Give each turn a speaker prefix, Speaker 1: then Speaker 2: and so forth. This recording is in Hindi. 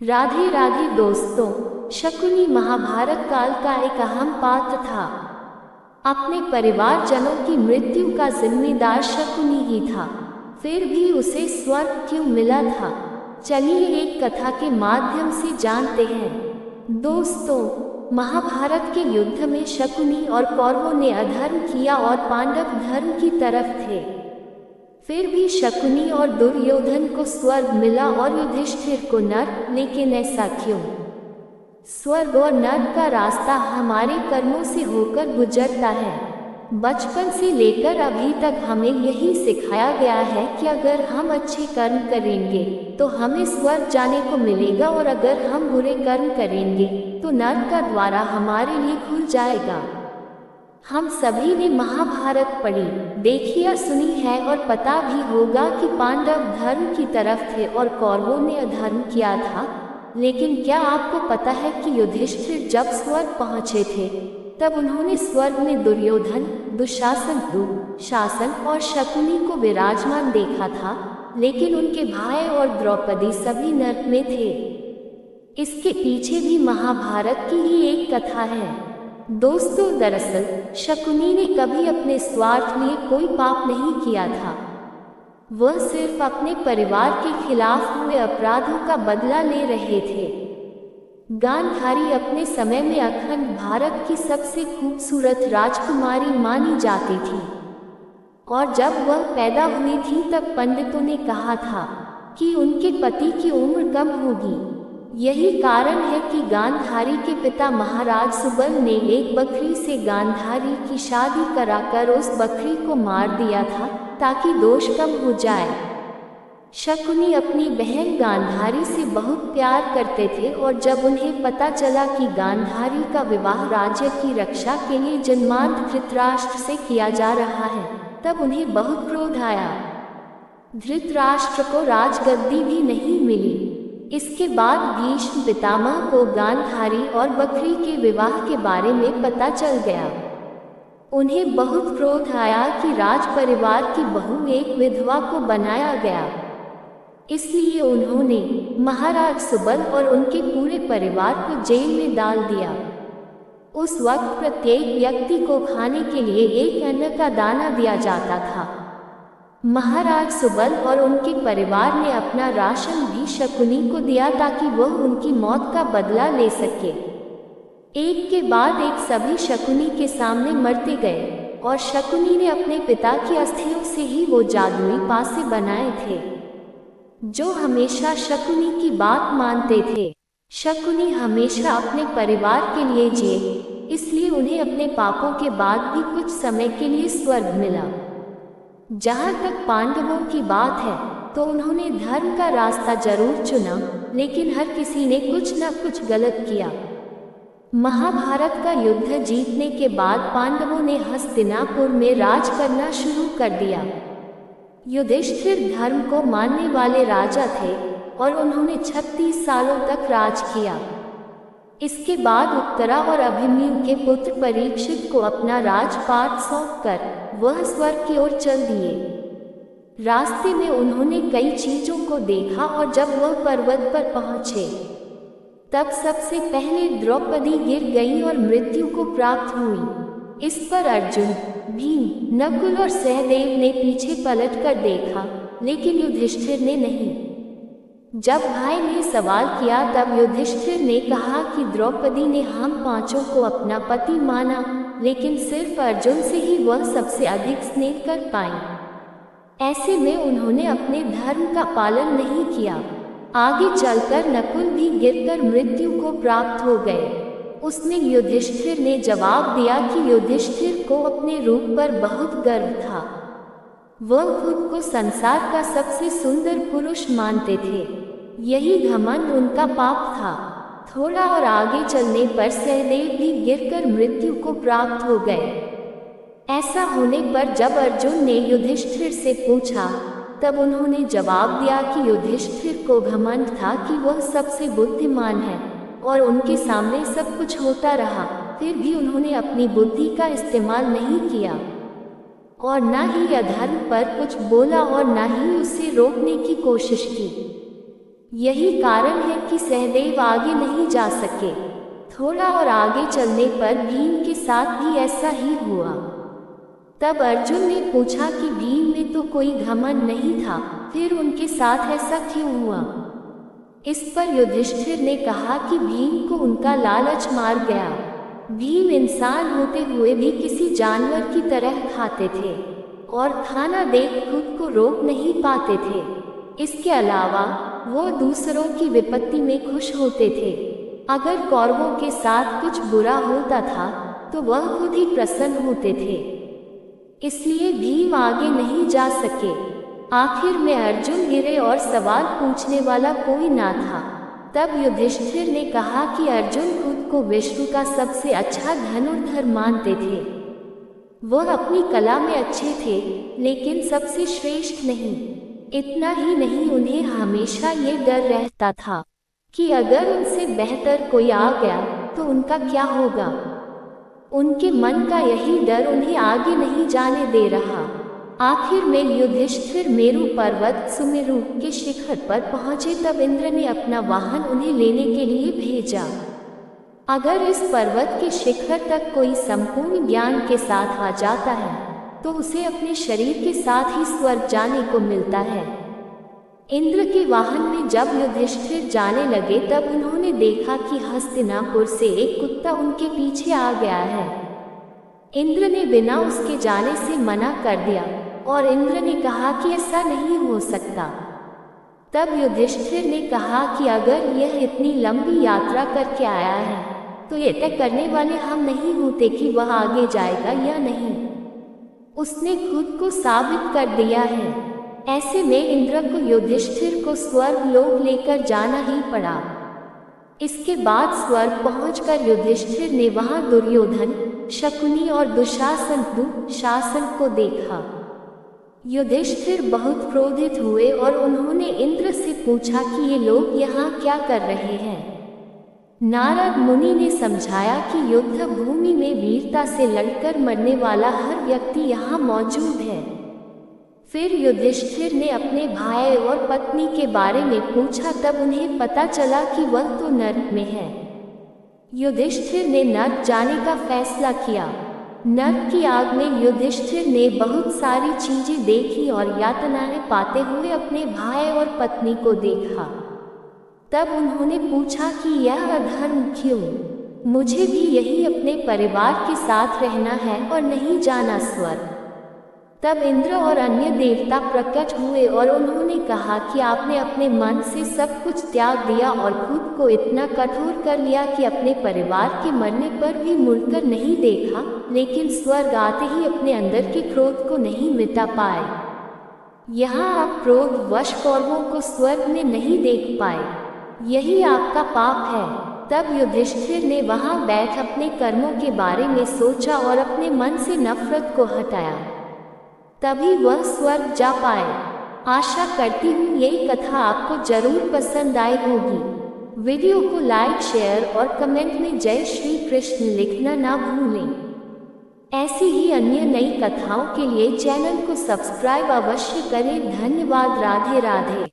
Speaker 1: राधे राधे दोस्तों। शकुनी महाभारत काल का एक अहम पात्र था। अपने परिवारजनों की मृत्यु का जिम्मेदार शकुनी ही था। फिर भी उसे स्वर्ग क्यों मिला था, चलिए एक कथा के माध्यम से जानते हैं। दोस्तों, महाभारत के युद्ध में शकुनी और कौरवों ने अधर्म किया और पांडव धर्म की तरफ थे। फिर भी शकुनी और दुर्योधन को स्वर्ग मिला और युधिष्ठिर को नर्क, लेकिन ऐसा क्यों? स्वर्ग और नर्क का रास्ता हमारे कर्मों से होकर गुजरता है। बचपन से लेकर अभी तक हमें यही सिखाया गया है कि अगर हम अच्छे कर्म करेंगे तो हमें स्वर्ग जाने को मिलेगा, और अगर हम बुरे कर्म करेंगे तो नर्क का द्वारा हमारे लिए खुल जाएगा। हम सभी ने महाभारत पढ़ी, देखी या सुनी है, और पता भी होगा कि पांडव धर्म की तरफ थे और कौरवों ने अधर्म किया था। लेकिन क्या आपको पता है कि युधिष्ठिर जब स्वर्ग पहुंचे थे तब उन्होंने स्वर्ग में दुर्योधन, दुशासन और शकुनी को विराजमान देखा था, लेकिन उनके भाई और द्रौपदी सभी नर्क में थे। इसके पीछे भी महाभारत की ही एक कथा है। दोस्तों, दरअसल शकुनी ने कभी अपने स्वार्थ लिए कोई पाप नहीं किया था। वह सिर्फ अपने परिवार के खिलाफ हुए अपराधों का बदला ले रहे थे। गांधारी अपने समय में अखंड भारत की सबसे खूबसूरत राजकुमारी मानी जाती थी, और जब वह पैदा हुई थी तब पंडितों ने कहा था कि उनके पति की उम्र कम होगी। यही कारण है कि गांधारी के पिता महाराज सुबल ने एक बकरी से गांधारी की शादी कराकर उस बकरी को मार दिया था ताकि दोष कम हो जाए। शकुनी अपनी बहन गांधारी से बहुत प्यार करते थे, और जब उन्हें पता चला कि गांधारी का विवाह राज्य की रक्षा के लिए जन्मांध धृतराष्ट्र से किया जा रहा है, तब उन्हें बहुत क्रोध आया। धृतराष्ट्र को राजगद्दी भी नहीं मिली। इसके बाद भीष्म पितामह को गांधारी और बकरी के विवाह के बारे में पता चल गया। उन्हें बहुत क्रोध आया कि राज परिवार की बहू एक विधवा को बनाया गया। इसलिए उन्होंने महाराज सुबल और उनके पूरे परिवार को जेल में डाल दिया। उस वक्त प्रत्येक व्यक्ति को खाने के लिए एक अन्न का दाना दिया जाता था। महाराज सुबल और उनके परिवार ने अपना राशन भी शकुनी को दिया ताकि वह उनकी मौत का बदला ले सके। एक के बाद एक सभी शकुनी के सामने मरते गए, और शकुनी ने अपने पिता की अस्थियों से ही वो जादुई पासे बनाए थे जो हमेशा शकुनी की बात मानते थे। शकुनी हमेशा अपने परिवार के लिए जिए, इसलिए उन्हें अपने पापों के बाद भी कुछ समय के लिए स्वर्ग मिला। जहाँ तक पांडवों की बात है तो उन्होंने धर्म का रास्ता जरूर चुना, लेकिन हर किसी ने कुछ न कुछ गलत किया। महाभारत का युद्ध जीतने के बाद पांडवों ने हस्तिनापुर में राज करना शुरू कर दिया। युधिष्ठिर धर्म को मानने वाले राजा थे और उन्होंने 36 सालों तक राज किया। इसके बाद उत्तरा और अभिमन्यु के पुत्र परीक्षित को अपना राजपाट सौंपकर वह स्वर्ग की ओर चल दिए। रास्ते में उन्होंने कई चीजों को देखा, और जब वह पर्वत पर पहुंचे तब सबसे पहले द्रौपदी गिर गई और मृत्यु को प्राप्त हुई। इस पर अर्जुन, भीम, नकुल और सहदेव ने पीछे पलटकर देखा, लेकिन युधिष्ठिर ने नहीं। जब भाई ने सवाल किया तब युधिष्ठिर ने कहा कि द्रौपदी ने हम पांचों को अपना पति माना, लेकिन सिर्फ अर्जुन से ही वह सबसे अधिक स्नेह कर पाई। ऐसे में उन्होंने अपने धर्म का पालन नहीं किया। आगे चलकर नकुल भी गिरकर मृत्यु को प्राप्त हो गए। उसने युधिष्ठिर ने जवाब दिया कि युधिष्ठिर को अपने रूप पर बहुत गर्व था। वह खुद को संसार का सबसे सुंदर पुरुष मानते थे। यही घमंड उनका पाप था। थोड़ा और आगे चलने पर सहदेव भी गिरकर मृत्यु को प्राप्त हो गए। ऐसा होने पर जब अर्जुन ने युधिष्ठिर से पूछा तब उन्होंने जवाब दिया कि युधिष्ठिर को घमंड था कि वह सबसे बुद्धिमान है, और उनके सामने सब कुछ होता रहा, फिर भी उन्होंने अपनी बुद्धि का इस्तेमाल नहीं किया, और न ही अधर्म पर कुछ बोला और न ही उसे रोकने की कोशिश की। यही कारण है कि सहदेव आगे नहीं जा सके। थोड़ा और आगे चलने पर भीम के साथ भी ऐसा ही हुआ। तब अर्जुन ने पूछा कि भीम में तो कोई घमंड नहीं था, फिर उनके साथ ऐसा क्यों हुआ? इस पर युधिष्ठिर ने कहा कि भीम को उनका लालच मार गया। भीम इंसान होते हुए भी किसी जानवर की तरह खाते थे और खाना देख खुद को रोक नहीं पाते थे। इसके अलावा वो दूसरों की विपत्ति में खुश होते थे। अगर कौरवों के साथ कुछ बुरा होता था तो वह खुद ही प्रसन्न होते थे। इसलिए भीम आगे नहीं जा सके। आखिर में अर्जुन गिरे और सवाल पूछने वाला कोई ना था। तब युधिष्ठिर ने कहा कि अर्जुन खुद को विश्व का सबसे अच्छा धनुर्धर मानते थे। वह अपनी कला में अच्छे थे, लेकिन सबसे श्रेष्ठ नहीं। इतना ही नहीं, उन्हें हमेशा ये डर रहता था कि अगर उनसे बेहतर कोई आ गया तो उनका क्या होगा। उनके मन का यही डर उन्हें आगे नहीं जाने दे रहा। आखिर में युधिष्ठिर मेरु पर्वत सुमेरु के शिखर पर पहुंचे। तब इंद्र ने अपना वाहन उन्हें लेने के लिए भेजा। अगर इस पर्वत के शिखर तक कोई संपूर्ण ज्ञान के साथ आ जाता है तो उसे अपने शरीर के साथ ही स्वर्ग जाने को मिलता है। इंद्र के वाहन में जब युधिष्ठिर जाने लगे तब उन्होंने देखा कि हस्तिनापुर से एक कुत्ता उनके पीछे आ गया है। इंद्र ने बिना उसके जाने से मना कर दिया और इंद्र ने कहा कि ऐसा नहीं हो सकता। तब युधिष्ठिर ने कहा कि अगर यह इतनी लंबी यात्रा करके आया है तो ये तय करने वाले हम नहीं होते कि वह आगे जाएगा या नहीं। उसने खुद को साबित कर दिया है। ऐसे में इंद्र को युधिष्ठिर को स्वर्ग लोक लेकर जाना ही पड़ा। इसके बाद स्वर्ग पहुंचकर युधिष्ठिर ने वहां दुर्योधन, शकुनी और दुशासन को देखा। युधिष्ठिर बहुत क्रोधित हुए और उन्होंने इंद्र से पूछा कि ये लोग यहाँ क्या कर रहे हैं। नारद मुनि ने समझाया कि युद्ध भूमि में वीरता से लड़कर मरने वाला हर व्यक्ति यहाँ मौजूद है। फिर युधिष्ठिर ने अपने भाई और पत्नी के बारे में पूछा। तब उन्हें पता चला कि वह तो नरक में है। युधिष्ठिर ने नरक जाने का फैसला किया। नरक की आग में युधिष्ठिर ने बहुत सारी चीजें देखी और यातनाएं पाते हुए अपने भाई और पत्नी को देखा। तब उन्होंने पूछा कि यह अधर्म क्यों? मुझे भी यही अपने परिवार के साथ रहना है और नहीं जाना स्वर्ग। तब इंद्र और अन्य देवता प्रकट हुए और उन्होंने कहा कि आपने अपने मन से सब कुछ त्याग दिया और खुद को इतना कठोर कर लिया कि अपने परिवार के मरने पर भी मुड़कर नहीं देखा, लेकिन स्वर्ग आते ही अपने अंदर के क्रोध को नहीं मिटा पाए। यहाँ आप क्रोध वश कौरवों को स्वर्ग में नहीं देख पाए। यही आपका पाप है। तब युधिष्ठिर ने वहां बैठ अपने कर्मों के बारे में सोचा और अपने मन से नफरत को हटाया। तभी वह स्वर्ग जा पाए। आशा करती हूँ ये कथा आपको जरूर पसंद आई होगी। वीडियो को लाइक, शेयर और कमेंट में जय श्री कृष्ण लिखना ना भूलें। ऐसी ही अन्य नई कथाओं के लिए चैनल को सब्सक्राइब अवश्य करें। धन्यवाद। राधे राधे।